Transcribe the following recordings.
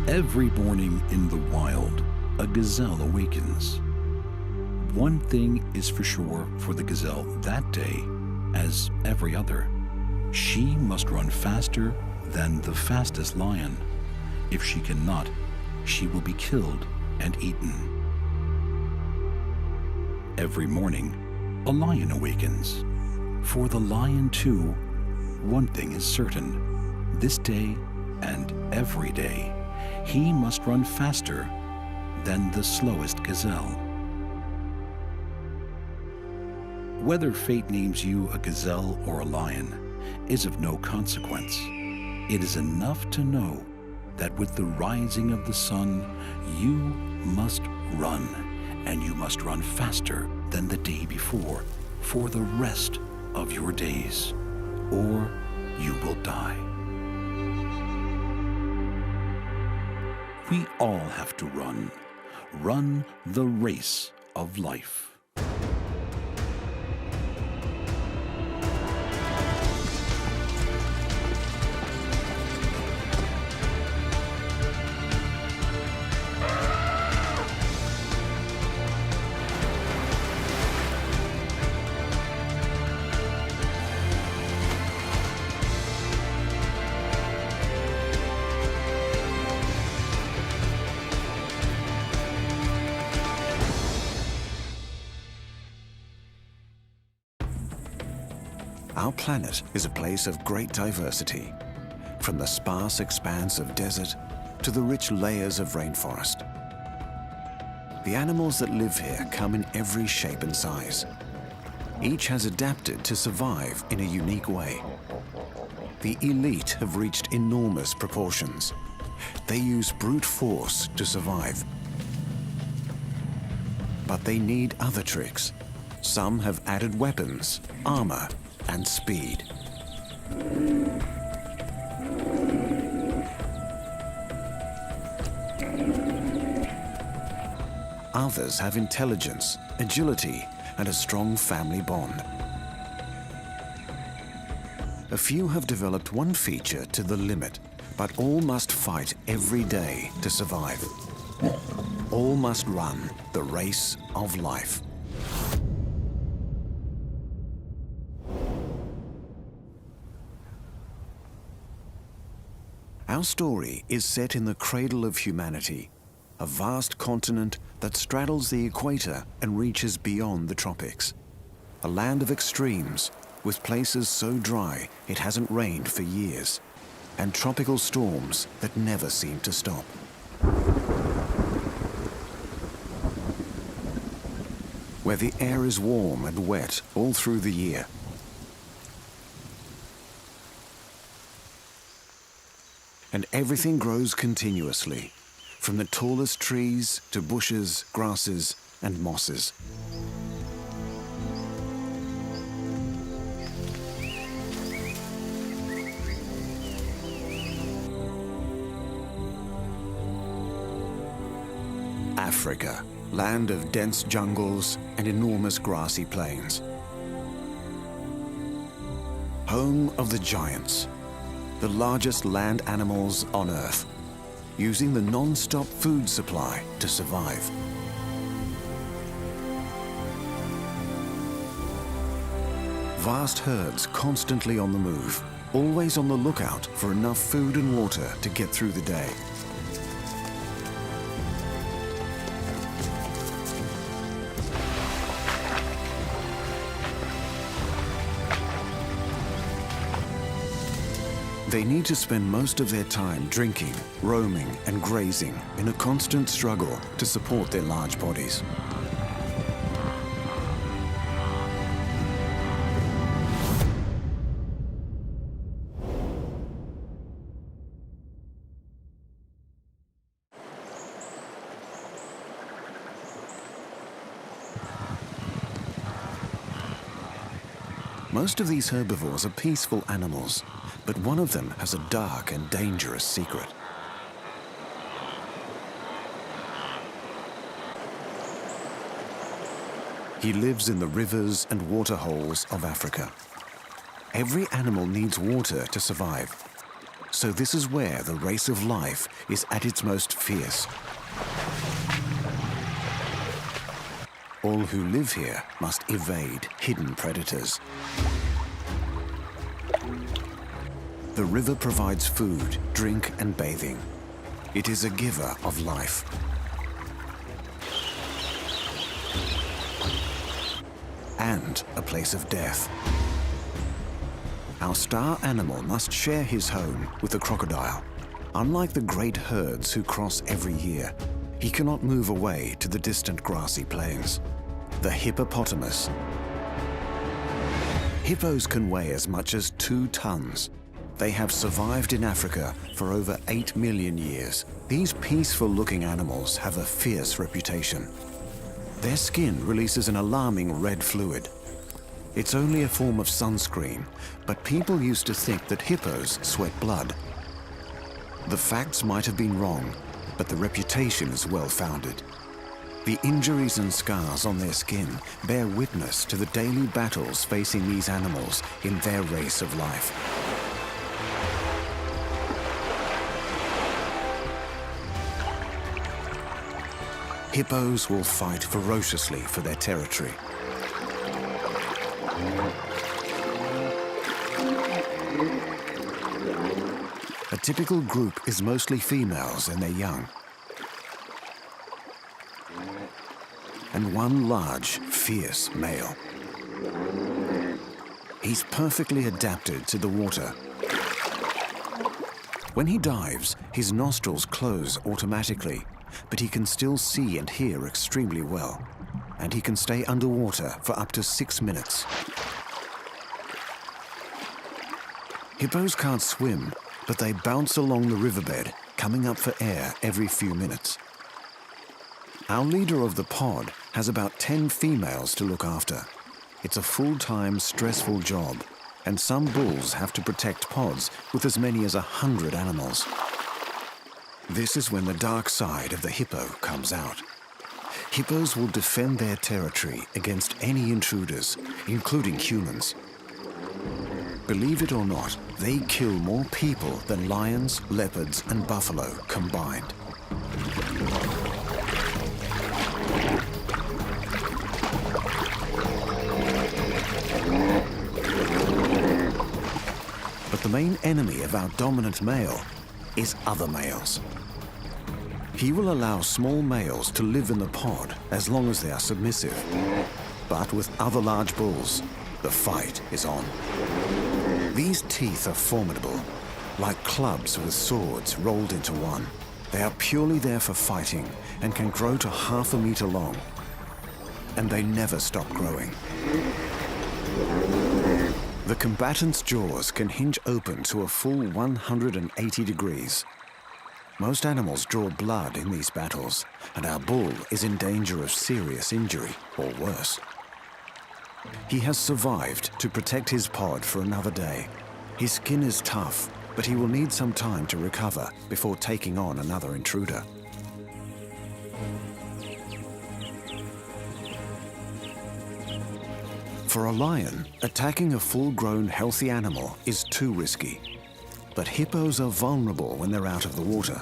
Every morning in the wild, a gazelle awakens. One thing is for sure for the gazelle that day, as every other. She must run faster than the fastest lion. If she cannot, she will be killed and eaten. Every morning, a lion awakens. For the lion too, one thing is certain. This day and every day, he must run faster than the slowest gazelle. Whether fate names you a gazelle or a lion is of no consequence. It is enough to know that with the rising of the sun, you must run, and you must run faster than the day before for the rest of your days, or you will die. We all have to run. Run the race of life. Our planet is a place of great diversity, from the sparse expanse of desert to the rich layers of rainforest. The animals that live here come in every shape and size. Each has adapted to survive in a unique way. The elite have reached enormous proportions. They use brute force to survive. But they need other tricks. Some have added weapons, armor, and speed. Others have intelligence, agility, and a strong family bond. A few have developed one feature to the limit, but all must fight every day to survive. All must run the race of life. Our story is set in the cradle of humanity, a vast continent that straddles the equator and reaches beyond the tropics. A land of extremes, with places so dry it hasn't rained for years, and tropical storms that never seem to stop. Where the air is warm and wet all through the year. And everything grows continuously, from the tallest trees to bushes, grasses, and mosses. Africa, land of dense jungles and enormous grassy plains. Home of the giants, the largest land animals on Earth, using the non-stop food supply to survive. Vast herds constantly on the move, always on the lookout for enough food and water to get through the day. They need to spend most of their time drinking, roaming, and grazing in a constant struggle to support their large bodies. Most of these herbivores are peaceful animals, but one of them has a dark and dangerous secret. He lives in the rivers and waterholes of Africa. Every animal needs water to survive, So this is where the race of life is at its most fierce. All who live here must evade hidden predators. The river provides food, drink, and bathing. It is a giver of life. And a place of death. Our star animal must share his home with the crocodile. Unlike the great herds who cross every year, he cannot move away to the distant grassy plains. The hippopotamus. Hippos can weigh as much as 2 tons. They have survived in Africa for over 8 million years. These peaceful-looking animals have a fierce reputation. Their skin releases an alarming red fluid. It's only a form of sunscreen, but people used to think that hippos sweat blood. The facts might have been wrong, but the reputation is well-founded. The injuries and scars on their skin bear witness to the daily battles facing these animals in their race of life. Hippos will fight ferociously for their territory. A typical group is mostly females and their young. And one large, fierce male. He's perfectly adapted to the water. When he dives, his nostrils close automatically, but he can still see and hear extremely well, and he can stay underwater for up to 6 minutes. Hippos can't swim, but they bounce along the riverbed, coming up for air every few minutes. Our leader of the pod has about 10 females to look after. It's a full-time, stressful job, and some bulls have to protect pods with as many as 100 animals. This is when the dark side of the hippo comes out. Hippos will defend their territory against any intruders, including humans. Believe it or not, they kill more people than lions, leopards, and buffalo combined. But the main enemy of our dominant male is other males. He will allow small males to live in the pod as long as they are submissive. But with other large bulls, the fight is on. These teeth are formidable, like clubs with swords rolled into one. They are purely there for fighting and can grow to half a meter long. And they never stop growing. The combatant's jaws can hinge open to a full 180 degrees. Most animals draw blood in these battles, and our bull is in danger of serious injury or worse. He has survived to protect his pod for another day. His skin is tough, but he will need some time to recover before taking on another intruder. For a lion, attacking a full-grown, healthy animal is too risky. But hippos are vulnerable when they're out of the water,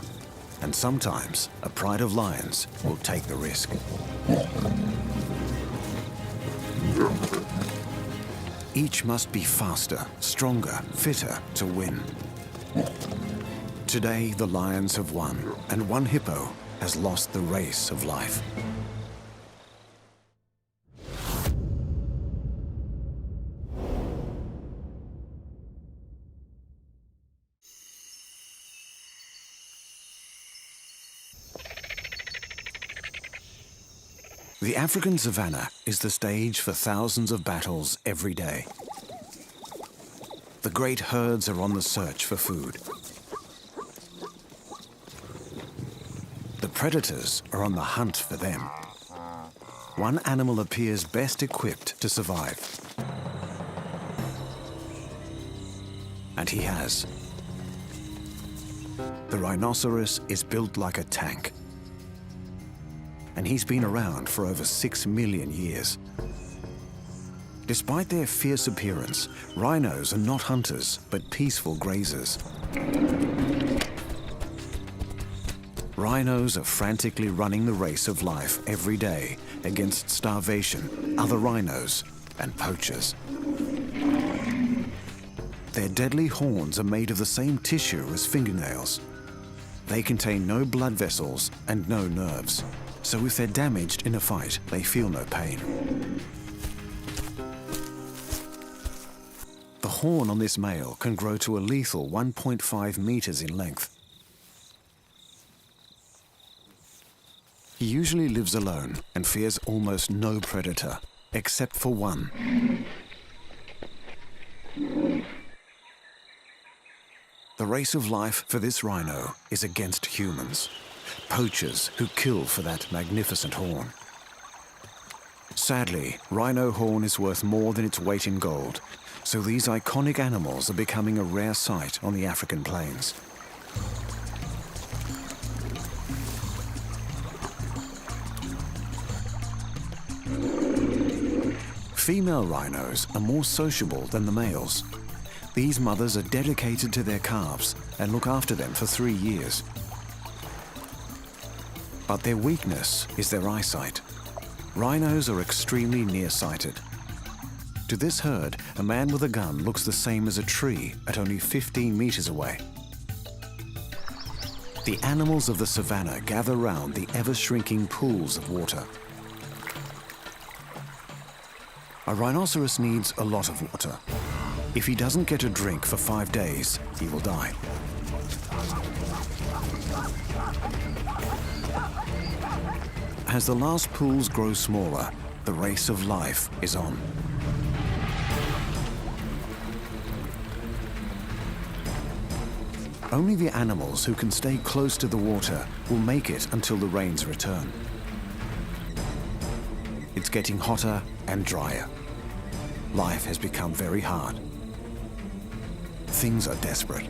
and sometimes a pride of lions will take the risk. Each must be faster, stronger, fitter to win. Today, the lions have won, and one hippo has lost the race of life. The African savanna is the stage for thousands of battles every day. The great herds are on the search for food. The predators are on the hunt for them. One animal appears best equipped to survive. And he has. The rhinoceros is built like a tank. And he's been around for over 6 million years. Despite their fierce appearance, rhinos are not hunters, but peaceful grazers. Rhinos are frantically running the race of life every day against starvation, other rhinos, and poachers. Their deadly horns are made of the same tissue as fingernails. They contain no blood vessels and no nerves, so if they're damaged in a fight, they feel no pain. The horn on this male can grow to a lethal 1.5 meters in length. He usually lives alone and fears almost no predator, except for one. The race of life for this rhino is against humans, poachers who kill for that magnificent horn. Sadly, rhino horn is worth more than its weight in gold, so these iconic animals are becoming a rare sight on the African plains. Female rhinos are more sociable than the males. These mothers are dedicated to their calves and look after them for 3 years. But their weakness is their eyesight. Rhinos are extremely nearsighted. To this herd, a man with a gun looks the same as a tree at only 15 meters away. The animals of the savannah gather round the ever-shrinking pools of water. A rhinoceros needs a lot of water. If he doesn't get a drink for 5 days, he will die. As the last pools grow smaller, the race of life is on. Only the animals who can stay close to the water will make it until the rains return. It's getting hotter and drier. Life has become very hard. Things are desperate.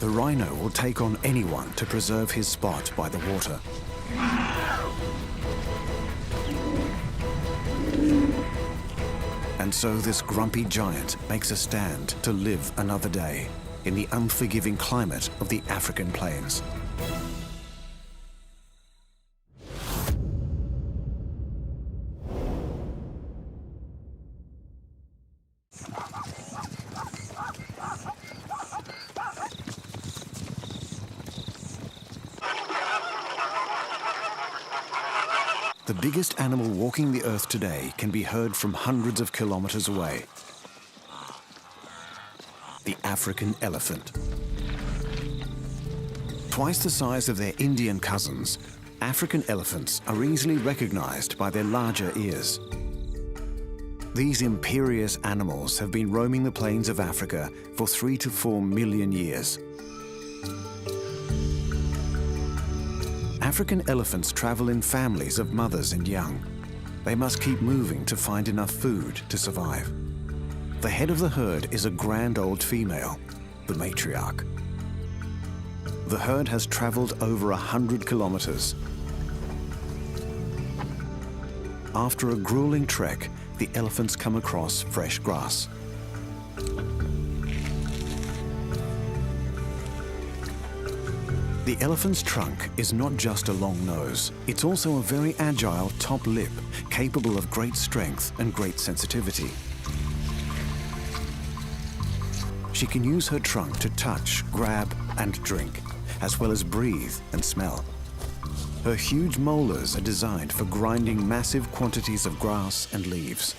The rhino will take on anyone to preserve his spot by the water. And so this grumpy giant makes a stand to live another day in the unforgiving climate of the African plains. The biggest animal walking the earth today can be heard from hundreds of kilometers away. The African elephant. Twice the size of their Indian cousins, African elephants are easily recognized by their larger ears. These imperious animals have been roaming the plains of Africa for 3 to 4 million years. African elephants travel in families of mothers and young. They must keep moving to find enough food to survive. The head of the herd is a grand old female, the matriarch. The herd has traveled over 100 kilometers. After a grueling trek, the elephants come across fresh grass. The elephant's trunk is not just a long nose, it's also a very agile top lip, capable of great strength and great sensitivity. She can use her trunk to touch, grab, and drink, as well as breathe and smell. Her huge molars are designed for grinding massive quantities of grass and leaves.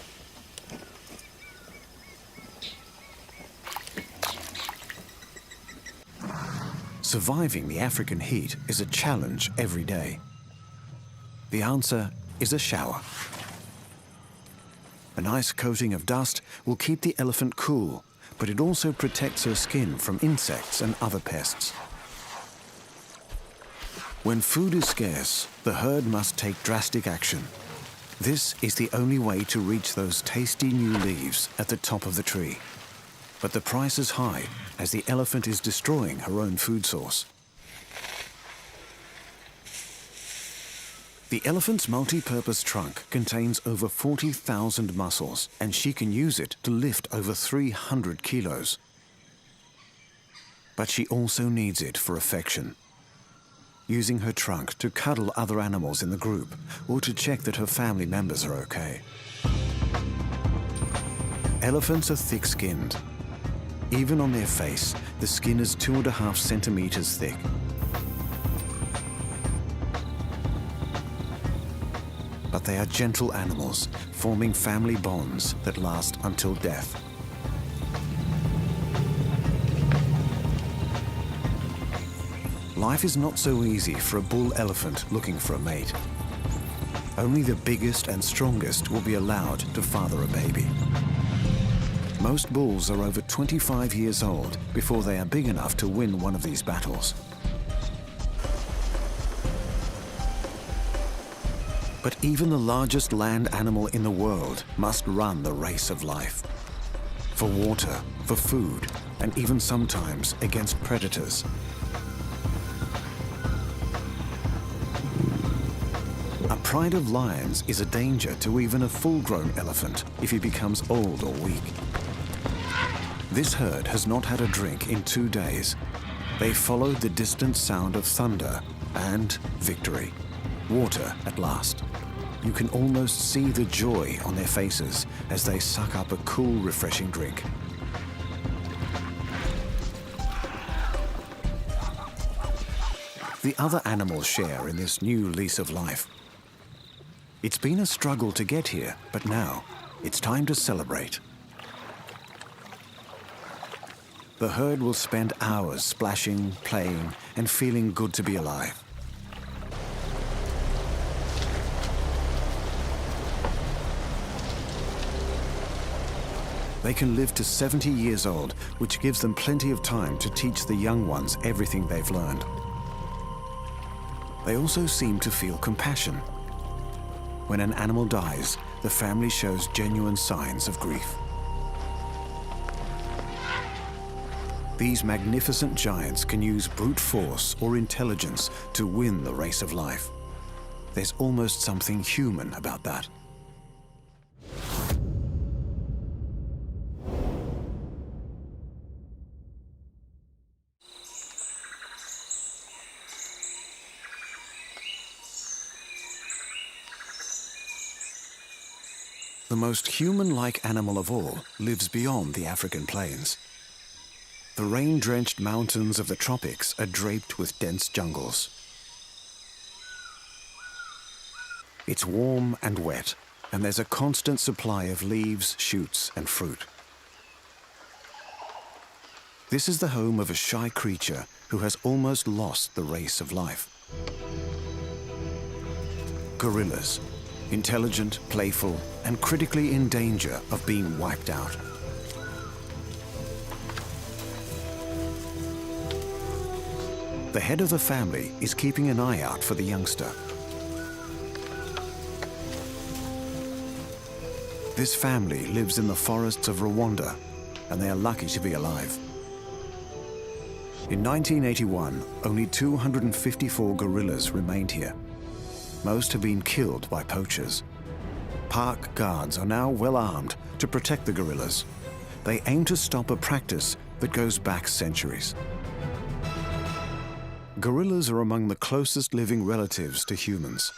Surviving the African heat is a challenge every day. The answer is a shower. A nice coating of dust will keep the elephant cool, but it also protects her skin from insects and other pests. When food is scarce, the herd must take drastic action. This is the only way to reach those tasty new leaves at the top of the tree. But the price is high, as the elephant is destroying her own food source. The elephant's multi-purpose trunk contains over 40,000 muscles, and she can use it to lift over 300 kilos. But she also needs it for affection, using her trunk to cuddle other animals in the group or to check that her family members are okay. Elephants are thick-skinned. Even on their face, the skin is 2.5 centimeters thick. But they are gentle animals, forming family bonds that last until death. Life is not so easy for a bull elephant looking for a mate. Only the biggest and strongest will be allowed to father a baby. Most bulls are over 25 years old before they are big enough to win one of these battles. But even the largest land animal in the world must run the race of life. For water, for food, and even sometimes against predators. A pride of lions is a danger to even a full-grown elephant if he becomes old or weak. This herd has not had a drink in 2 days. They followed the distant sound of thunder and victory. Water at last. You can almost see the joy on their faces as they suck up a cool, refreshing drink. The other animals share in this new lease of life. It's been a struggle to get here, but now it's time to celebrate. The herd will spend hours splashing, playing, and feeling good to be alive. They can live to 70 years old, which gives them plenty of time to teach the young ones everything they've learned. They also seem to feel compassion. When an animal dies, the family shows genuine signs of grief. These magnificent giants can use brute force or intelligence to win the race of life. There's almost something human about that. The most human-like animal of all lives beyond the African plains. The rain-drenched mountains of the tropics are draped with dense jungles. It's warm and wet, and there's a constant supply of leaves, shoots, and fruit. This is the home of a shy creature who has almost lost the race of life. Gorillas. Intelligent, playful, and critically in danger of being wiped out. The head of the family is keeping an eye out for the youngster. This family lives in the forests of Rwanda, and they are lucky to be alive. In 1981, only 254 gorillas remained here. Most have been killed by poachers. Park guards are now well armed to protect the gorillas. They aim to stop a practice that goes back centuries. Gorillas are among the closest living relatives to humans.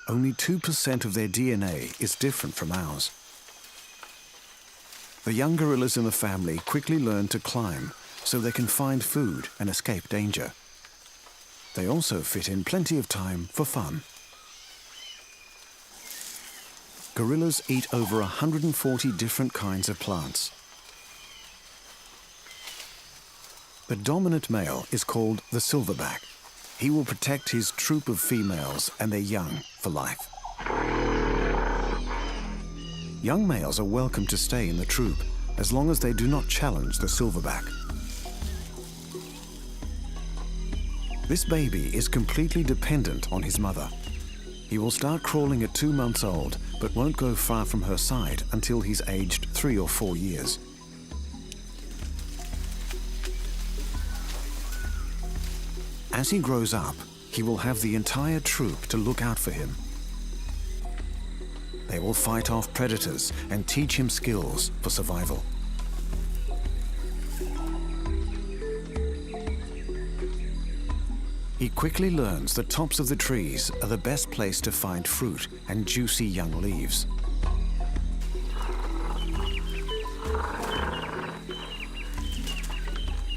Only 2% of their DNA is different from ours. The young gorillas in the family quickly learn to climb so they can find food and escape danger. They also fit in plenty of time for fun. Gorillas eat over 140 different kinds of plants. The dominant male is called the silverback. He will protect his troop of females and their young for life. Young males are welcome to stay in the troop as long as they do not challenge the silverback. This baby is completely dependent on his mother. He will start crawling at 2 months old, but won't go far from her side until he's aged 3 or 4 years. As he grows up, he will have the entire troop to look out for him. They will fight off predators and teach him skills for survival. He quickly learns the tops of the trees are the best place to find fruit and juicy young leaves.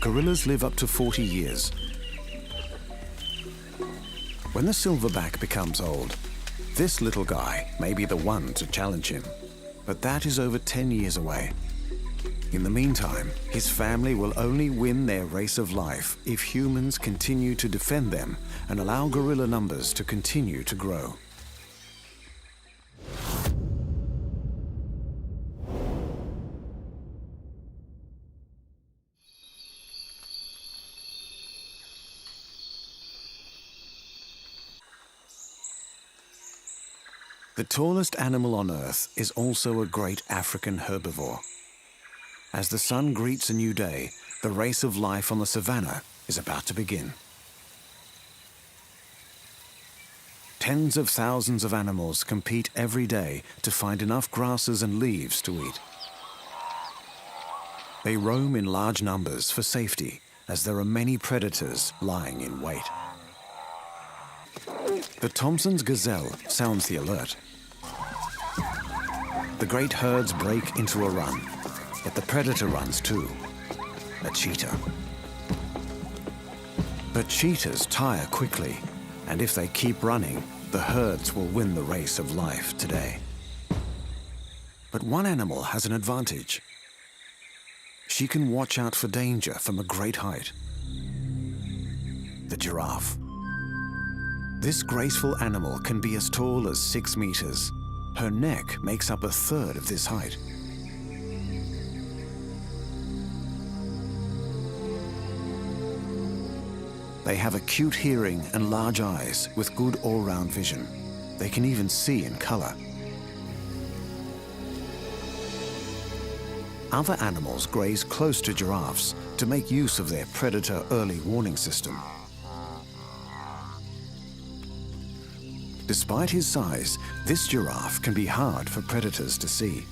Gorillas live up to 40 years. When the silverback becomes old, this little guy may be the one to challenge him, but that is over 10 years away. In the meantime, his family will only win their race of life if humans continue to defend them and allow gorilla numbers to continue to grow. The tallest animal on Earth is also a great African herbivore. As the sun greets a new day, the race of life on the savannah is about to begin. Tens of thousands of animals compete every day to find enough grasses and leaves to eat. They roam in large numbers for safety, as there are many predators lying in wait. The Thompson's gazelle sounds the alert. The great herds break into a run, but the predator runs too, a cheetah. But cheetahs tire quickly, and if they keep running, the herds will win the race of life today. But one animal has an advantage. She can watch out for danger from a great height. The giraffe. This graceful animal can be as tall as 6 meters. Her neck makes up a third of this height. They have acute hearing and large eyes with good all-round vision. They can even see in color. Other animals graze close to giraffes to make use of their predator early warning system. Despite his size, this giraffe can be hard for predators to see.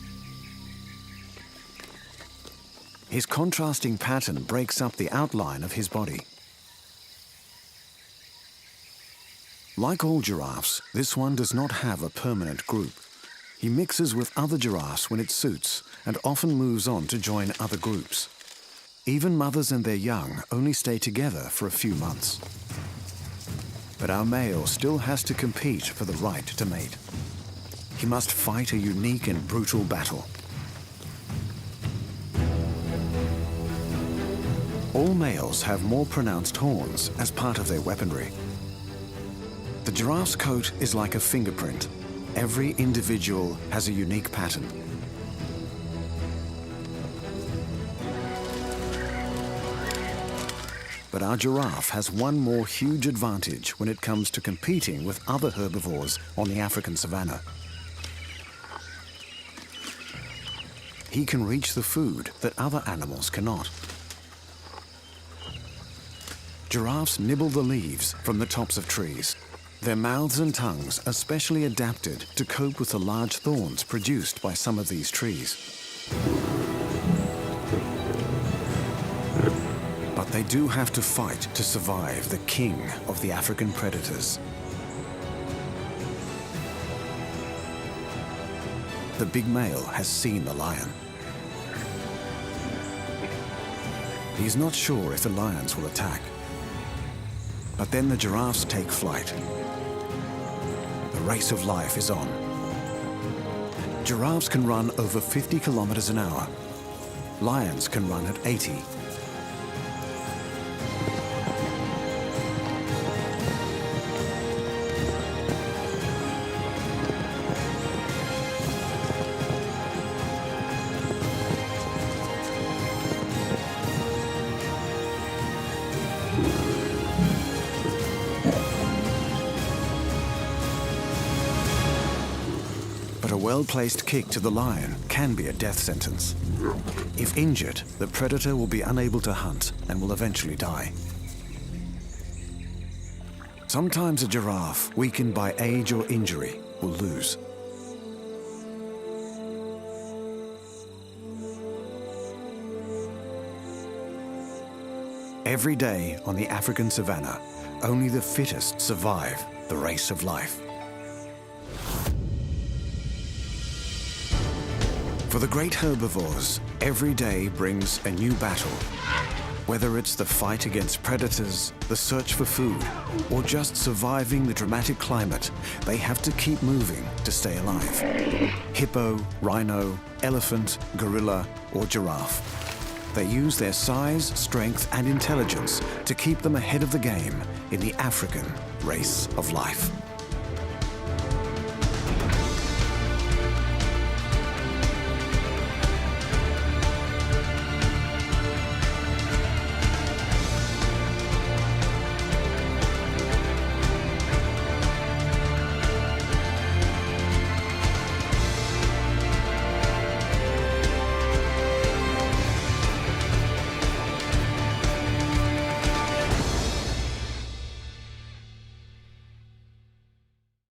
His contrasting pattern breaks up the outline of his body. Like all giraffes, this one does not have a permanent group. He mixes with other giraffes when it suits and often moves on to join other groups. Even mothers and their young only stay together for a few months. But our male still has to compete for the right to mate. He must fight a unique and brutal battle. All males have more pronounced horns as part of their weaponry. The giraffe's coat is like a fingerprint. Every individual has a unique pattern. But our giraffe has one more huge advantage when it comes to competing with other herbivores on the African savanna. He can reach the food that other animals cannot. Giraffes nibble the leaves from the tops of trees. Their mouths and tongues are specially adapted to cope with the large thorns produced by some of these trees. But they do have to fight to survive the king of the African predators. The big male has seen the lion. He's not sure if the lions will attack. But then the giraffes take flight. The race of life is on. Giraffes can run over 50 kilometers an hour. Lions can run at 80. But a well-placed kick to the lion can be a death sentence. If injured, the predator will be unable to hunt and will eventually die. Sometimes a giraffe, weakened by age or injury, will lose. Every day on the African savannah, only the fittest survive the race of life. For the great herbivores, every day brings a new battle. Whether it's the fight against predators, the search for food, or just surviving the dramatic climate, they have to keep moving to stay alive. Hippo, rhino, elephant, gorilla, or giraffe. They use their size, strength, and intelligence to keep them ahead of the game in the African race of life.